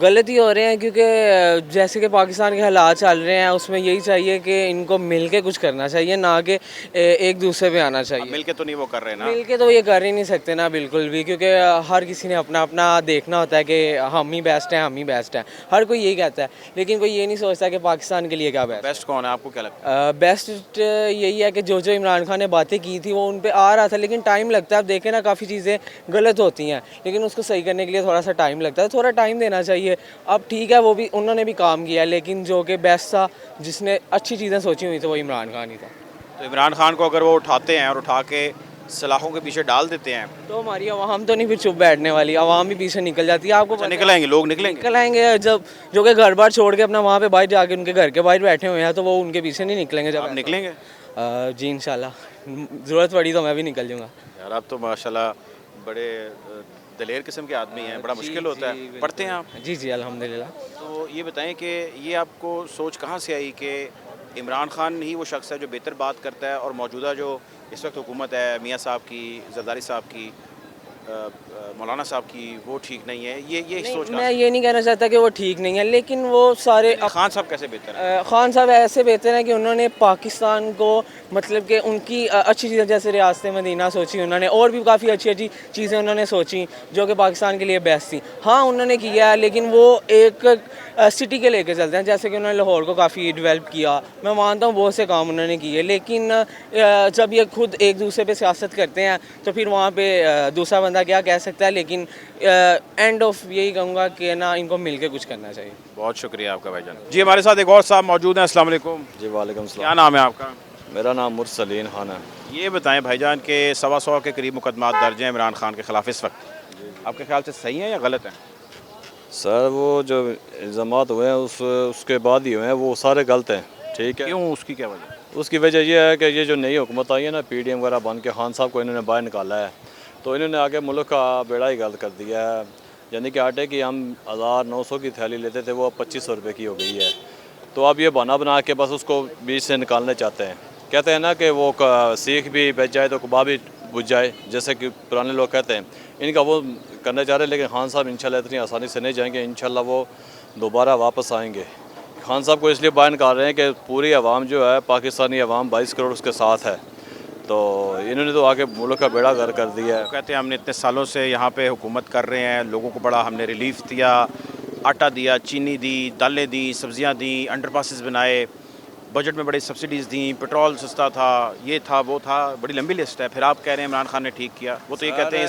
Speaker 11: गलत ही हो रहे हैं, क्योंकि जैसे कि पाकिस्तान के हालात चल रहे हैं उसमें यही चाहिए कि इनको मिल के कुछ करना चाहिए, ना कि एक दूसरे पे आना चाहिए।
Speaker 1: मिल के तो नहीं वो कर रहे ना,
Speaker 11: मिल के तो ये कर ही नहीं सकते ना, बिल्कुल भी, क्योंकि हर किसी ने अपना अपना देखना होता है कि हम ही बेस्ट हैं, हम ही बेस्ट हैं, हर कोई यही कहता है, लेकिन कोई ये नहीं सोचता कि पाकिस्तान के लिए क्या
Speaker 1: बेस्ट कौन है, आपको क्या लगता है?
Speaker 11: बेस्ट यही है कि जो इमरान खान ने बातें की थी वो उन पर आ रहा था, लेकिन टाइम लगता है। अब देखें ना, काफ़ी चीज़ें गलत होती हैं, लेकिन उसको सही करने के लिए थोड़ा सा टाइम लगता है, थोड़ा टाइम देना चाहिए। अब ठीक है, वो भी उन्होंने भी काम किया, लेकिन जो कि बेस्ट था, जिसने अच्छी चीज़ें सोची हुई थी, वो इमरान खान ही था।
Speaker 1: तो इमरान खान को अगर वो उठाते हैं और उठा के सलाखों के पीछे डाल देते हैं
Speaker 11: तो हमारी आवाम तो नहीं फिर चुप बैठने वाली, आवाम भी पीछे निकल जाती है। आपको
Speaker 1: अच्छा, निकल आएंगे लोग, निकल
Speaker 11: आएंगे जब जो कि घर बार छोड़ के अपना वहाँ पे बाहर जाके उनके घर के बाहर बैठे हुए हैं, तो वो उनके पीछे नहीं निकलेंगे। जब
Speaker 1: आप निकलेंगे?
Speaker 11: जी इंशाल्लाह, ज़रूरत पड़ी तो मैं भी निकल जाऊँगा।
Speaker 1: यार आप तो माशाल्लाह बड़े दलेर किस्म के आदमी हैं, बड़ा मुश्किल होता है। पढ़ते हैं आप?
Speaker 11: जी जी अल्हम्दुलिल्लाह।
Speaker 1: तो ये बताएं कि ये आपको सोच कहाँ से आई कि इमरान खान ही वो शख्स है जो बेहतर बात करता है और मौजूदा जो इस वक्त हुकूमत है मियाँ साहब की, जरदारी साहब की, मौलाना साहब की, वो ठीक नहीं है? ये सोच
Speaker 11: मैं ये नहीं कहना चाहता कि वो ठीक नहीं है, लेकिन वो सारे
Speaker 1: खान साहब कैसे बेहतर है?
Speaker 11: खान साहब ऐसे बेहतर हैं कि उन्होंने पाकिस्तान को, मतलब कि उनकी अच्छी चीज़ें जैसे रियासत मदीना सोची उन्होंने, और भी काफ़ी अच्छी अच्छी चीज़ें उन्होंने सोची जो कि पाकिस्तान के लिए बेस्ट थी। हाँ उन्होंने किया है, लेकिन वो एक सिटी के लेके चलते हैं, जैसे कि उन्होंने लाहौर को काफ़ी डेवलप किया, मैं मानता हूँ बहुत से काम उन्होंने किए, लेकिन जब ये खुद एक दूसरे पे सियासत करते हैं तो फिर वहाँ पे दूसरा बंदा क्या कह सकता है। लेकिन एंड ऑफ यही कहूँगा कि ना, इनको मिल के कुछ करना चाहिए।
Speaker 1: बहुत शुक्रिया आपका भाईजान। जी हमारे साथ एक और साहब मौजूद हैं। अस्सलाम वालेकुम।
Speaker 12: जी वालेकुम सलाम।
Speaker 1: क्या नाम है आपका?
Speaker 12: मेरा नाम मुरसलीन खान है।
Speaker 1: ये बताएं भाईजान के 125 के करीब मुकदमा दर्ज हैं इमरान खान के ख़िलाफ़ इस वक्त, आपके ख्याल से सही हैं या गलत हैं?
Speaker 12: सर वो जो इल्ज़ामात हुए हैं उसके बाद ही हुए हैं, वो सारे गलत हैं। ठीक है,
Speaker 1: क्यों, उसकी क्या वजह?
Speaker 12: उसकी वजह यह है कि ये जो नई हुकूमत आई है ना, PDM वगैरह बन के खान साहब को इन्होंने बाहर निकाला है, तो इन्होंने आगे मुल्क का बेड़ा ही गलत कर दिया है। यानी कि आटे की हम 1900 की थैली लेते थे, वो अब 2500 रुपये की हो गई है। तो अब ये बना बना के बस उसको बीच से निकालने चाहते हैं। कहते हैं ना कि वो सीख भी बच जाए तो कबाब भी बुझ जाए, जैसे कि पुराने लोग कहते हैं, इनका वो करने जा रहे हैं। लेकिन खान साहब इंशाल्लाह इतनी आसानी से नहीं जाएंगे, इंशाल्लाह वो दोबारा वापस आएंगे। खान साहब को इसलिए बाहर निकाल रहे हैं कि पूरी आवाम जो है, पाकिस्तानी आवाम 22 करोड़ उसके साथ है, तो इन्होंने तो आगे मुल्क का बेड़ा गर्क कर दिया है।
Speaker 1: कहते हैं हमने इतने सालों से यहाँ पे हुकूमत कर रहे हैं, लोगों को बड़ा हमने रिलीफ दिया, आटा दिया, चीनी दी, दालें दी, सब्जियाँ दी, अंडरपासेस बनाए, बजट में बड़ी सब्सिडीज़ दी, पेट्रोल सस्ता था, ये था वो था, बड़ी लंबी लिस्ट है। फिर आप कह रहे हैं इमरान खान ने ठीक किया। वो तो ये कहते हैं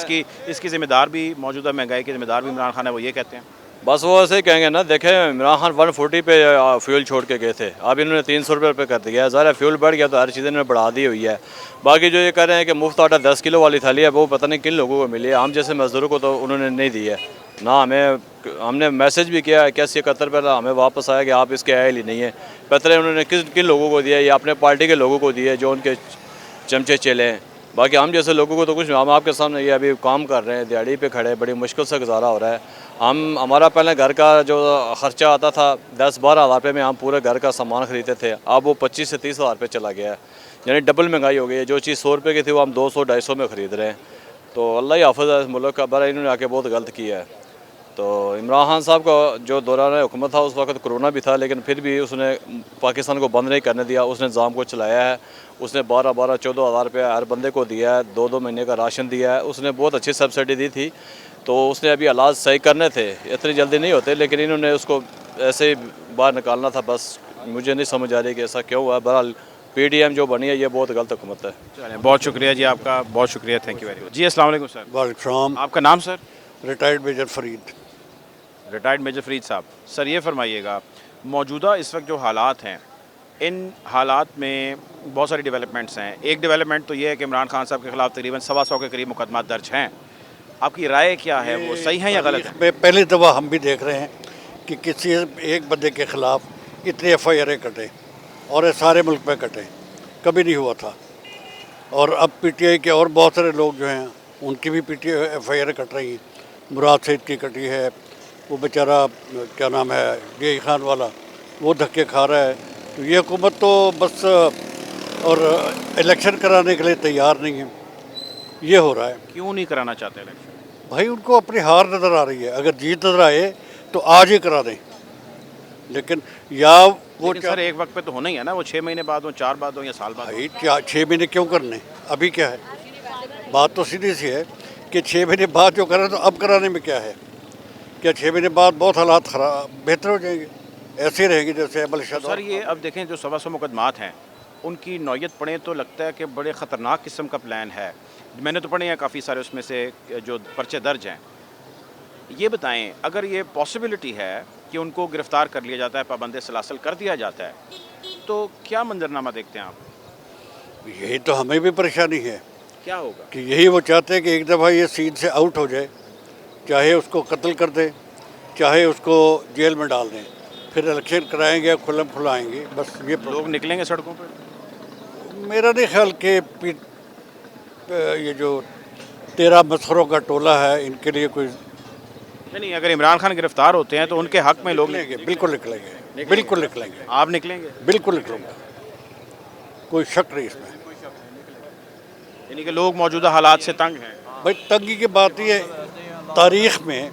Speaker 1: इसकी ज़िम्मेदार भी, मौजूदा महंगाई की ज़िम्मेदार भी इमरान खान है, वो ये कहते हैं।
Speaker 12: बस वो ऐसे ही कहेंगे ना। देखें इमरान खान 140 पे फ्यूल छोड़ के गए थे, अब इन्होंने 300 रुपये पे कर दिया है। ज़रा फ्यूल बढ़ गया तो हर चीज़ इन्होंने बढ़ा दी हुई है। बाकी जो ये कह रहे हैं कि मुफ्त आटा 10 किलो वाली थाली है, वो पता नहीं किन लोगों को मिली है, हम जैसे मज़दूरों को तो उन्होंने नहीं दी है ना। हमने मैसेज भी किया है 81-71 रुपये, हमें वापस आया कि आप इसके आयल ही नहीं है। पता नहीं उन्होंने किन लोगों को दिया है, या अपने पार्टी के लोगों को दिया है जो उनके चमचे चले हैं। बाकी हम जैसे लोगों को तो कुछ, हम आपके सामने ये अभी काम कर रहे हैं, दिहाड़ी पे खड़े, बड़ी मुश्किल से गुजारा हो रहा है। हमारा पहले घर का जो ख़र्चा आता था 10-12 हज़ार रुपये में हम पूरे घर का सामान ख़रीदते थे, अब वो 25 से 30 हज़ार रुपये चला गया है। यानी डबल महंगाई हो गई है। जो चीज़ 100 रुपये की थी वो हम 200-250 में ख़रीद रहे हैं। तो अल्लाह ही हाफ़िज़ है इस मुल्क का, बड़ा इन्होंने आके बहुत गलत किया है। तो इमरान खान साहब का जो दौरान हुकूमत था उस वक्त कोरोना भी था, लेकिन फिर भी उसने पाकिस्तान को बंद नहीं करने दिया, उसने निज़ाम को चलाया है। उसने 12-14 हज़ार रुपये हर बंदे को दिया है, 2-2 महीने का राशन दिया है, उसने बहुत अच्छी सब्सिडी दी थी। तो उसने अभी हालात सही करने थे, इतनी जल्दी नहीं होते, लेकिन इन्होंने उसको ऐसे ही बाहर निकालना था। बस मुझे नहीं समझ आ रही कि ऐसा क्यों हुआ। बहरहाल PDM जो बनी है ये बहुत गलत हुकूमत है।
Speaker 1: चलें, बहुत शुक्रिया जी आपका, बहुत शुक्रिया, थैंक यू वेरी मच जी। अस्सलाम वालेकुम सर।
Speaker 13: वालेकुम,
Speaker 1: आपका नाम sir?
Speaker 13: Retired major Farid.
Speaker 1: Retired major Farid साहब, सर ये फरमाइएगा, मौजूदा इस वक्त जो हालात हैं, इन हालात में बहुत सारी डेवलपमेंट्स हैं। एक डेवलपमेंट तो ये है कि इमरान खान साहब के ख़िलाफ़ तकरीबन 125 के करीब मुकदमा दर्ज हैं। आपकी राय क्या है, वो सही है या गलत है?
Speaker 13: पहली दफ़ा हम भी देख रहे हैं कि किसी एक बंदे के ख़िलाफ़ इतने FIR कटे और ये सारे मुल्क में कटे, कभी नहीं हुआ था। और अब PTI के और बहुत सारे लोग जो हैं उनकी भी FIR कट रही हैं। मुराद सईद की कटी है, वो बेचारा क्या नाम है DI खान वाला, वो धक्के खा रहा है। तो ये हुकूमत तो बस और इलेक्शन कराने के लिए तैयार नहीं है, ये हो रहा है।
Speaker 1: क्यों नहीं कराना चाहते इलेक्शन?
Speaker 13: भाई उनको अपनी हार नज़र आ रही है, अगर जीत नज़र आए तो आज ही करा दें, लेकिन या वो
Speaker 1: सर एक वक्त पे तो होना ही है ना, वो 6 महीने बाद हो, 4 बाद हो या साल बाद हो।
Speaker 13: भाई क्या 6 महीने क्यों करने, अभी क्या है? बात तो सीधी सी है कि 6 महीने बाद जो करें तो अब कराने में क्या है? क्या 6 महीने बाद बहुत हालात खराब बेहतर हो जाएंगे, ऐसे ही रहेंगे जैसे अमल शाह?
Speaker 1: सर ये अब देखें जो 125 मुकदमात हैं उनकी नौयत पढ़ें तो लगता है कि बड़े ख़तरनाक किस्म का प्लान है। मैंने तो पढ़े हैं काफ़ी सारे, उसमें से जो पर्चे दर्ज हैं। ये बताएं, अगर ये पॉसिबिलिटी है कि उनको गिरफ़्तार कर लिया जाता है, पाबंद सलासल कर दिया जाता है, तो क्या मंजरनामा देखते हैं आप?
Speaker 13: यही तो हमें भी परेशानी है।
Speaker 1: क्या होगा?
Speaker 13: कि यही वो चाहते हैं कि एक दफ़ा ये सीट से आउट हो जाए, चाहे उसको कत्ल कर दें, चाहे उसको जेल में डाल दें, फिर इलेक्शन कराएंगे, खुल्लम खुलाएंगे, बस ये
Speaker 1: लोग निकलेंगे सड़कों पर?
Speaker 13: मेरा नहीं ख्याल कि ये जो 13 मसखरों का टोला है इनके लिए कोई
Speaker 1: नहीं। अगर इमरान खान गिरफ्तार होते हैं तो उनके हक में लोग
Speaker 13: निकलेंगे, बिल्कुल निकलेंगे, बिल्कुल निकलेंगे।
Speaker 1: आप निकलेंगे?
Speaker 13: बिल्कुल निकलूँगा, कोई शक नहीं इसमें।
Speaker 1: यानी कि लोग मौजूदा हालात से तंग हैं?
Speaker 13: भाई तंगी की बात ये, तारीख़ में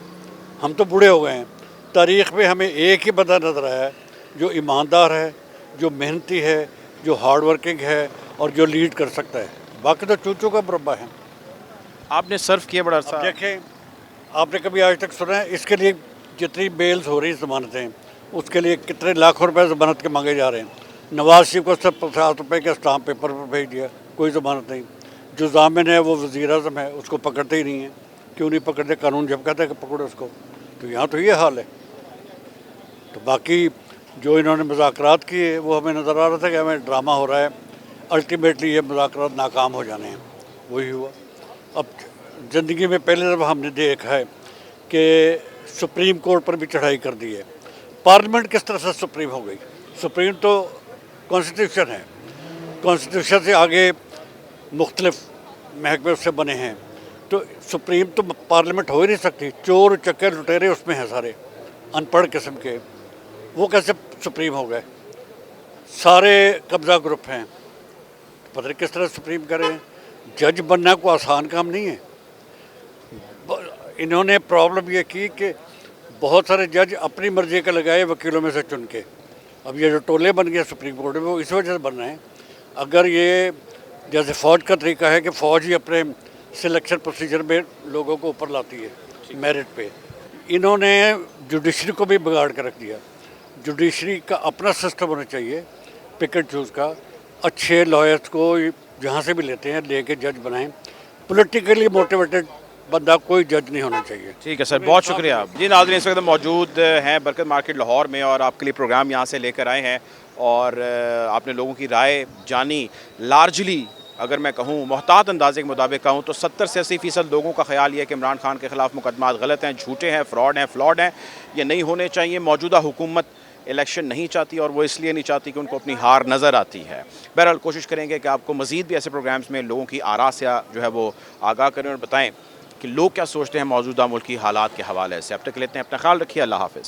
Speaker 13: हम तो बूढ़े हो गए हैं, तारीख़ में हमें एक ही बंदा नज़र आया है जो ईमानदार है, जो मेहनती है, जो हार्ड वर्किंग है और जो लीड कर सकता है। बाकी तो चूचू का मुरब्बा है।
Speaker 1: आपने सर्व किया बड़ा अर्सा।
Speaker 13: देखें, आपने कभी आज तक सुना है इसके लिए जितनी बेल्स हो रही ज़मानतें, उसके लिए कितने लाखों रुपए ज़मानत के मांगे जा रहे हैं? नवाज शरीफ को सिर्फ 50 रुपये के स्टाम्प पेपर पर भेज दिया, कोई ज़मानत नहीं। जो जामिन है वो वज़ीर आज़म है, उसको पकड़ते ही नहीं है। क्यों नहीं पकड़ते? कानून जब कहता है कि पकड़ो उसको। तो यहाँ तो ये हाल है। तो बाकी जो इन्होंने मुज़ाकरात किए वो हमें नज़र आ रहा था कि हमें ड्रामा हो रहा है, अल्टीमेटली ये मुज़ाकरात नाकाम हो जाने हैं, वही हुआ। अब ज़िंदगी में पहले दफ़ा हमने देखा है कि सुप्रीम कोर्ट पर भी चढ़ाई कर दी है। पार्लियामेंट किस तरह से सुप्रीम हो गई? सुप्रीम तो कॉन्स्टिट्यूशन है, कॉन्स्टिट्यूशन से आगे मुख्तलिफ महकमे उससे बने हैं, तो सुप्रीम तो पार्लियामेंट हो ही नहीं सकती। चोर चक्के लुटेरे उसमें हैं सारे, अनपढ़ किस्म के, वो कैसे सुप्रीम हो गए? सारे कब्ज़ा ग्रुप हैं, पता नहीं किस तरह सुप्रीम करें। जज बनना कोई आसान काम नहीं है। इन्होंने प्रॉब्लम ये की कि बहुत सारे जज अपनी मर्जी के लगाए वकीलों में से चुन के। अब ये जो टोले बन गए सुप्रीम कोर्ट में, वो इस वजह से बन रहे हैं। अगर ये जैसे फ़ौज का तरीका है कि फ़ौज ही अपने सिलेक्शन प्रोसीजर में लोगों को ऊपर लाती है मेरिट पे, इन्होंने जुडिशरी को भी बिगाड़ कर रख दिया। जुडिशरी का अपना सिस्टम होना चाहिए, पिक एंड चूज़ का। अच्छे लॉयर्स को जहाँ से भी लेते हैं लेके जज बनाएं। पॉलिटिकली मोटिवेटेड बंदा कोई जज नहीं होना चाहिए।
Speaker 1: ठीक है सर, बहुत शुक्रिया आप जी। नाज़रीन इस वक्त मौजूद हैं बरकत मार्केट लाहौर में और आपके लिए प्रोग्राम यहाँ से लेकर आए हैं और आपने लोगों की राय जानी। लार्जली अगर मैं कहूँ मोहतात अंदाजे के मुताबिक कहूँ तो 70 से 80% लोगों का ख्याल ये है कि इमरान खान के ख़िलाफ़ मुकदमात गलत हैं, झूठे हैं, फ्लॉड हैं, ये नहीं होने चाहिए। मौजूदा हुकूमत इलेक्शन नहीं चाहती और वो इसलिए नहीं चाहती कि उनको अपनी हार नज़र आती है। बहरहाल कोशिश करेंगे कि आपको मज़ीद भी ऐसे प्रोग्राम्स में लोगों की आरा से जो है वो आगाह करें और बताएं कि लोग क्या सोचते हैं मौजूदा मुल्की हालात के हवाले से। अब तक लेते हैं, अपना ख्याल रखिए, अल्लाह हाफ़िज़।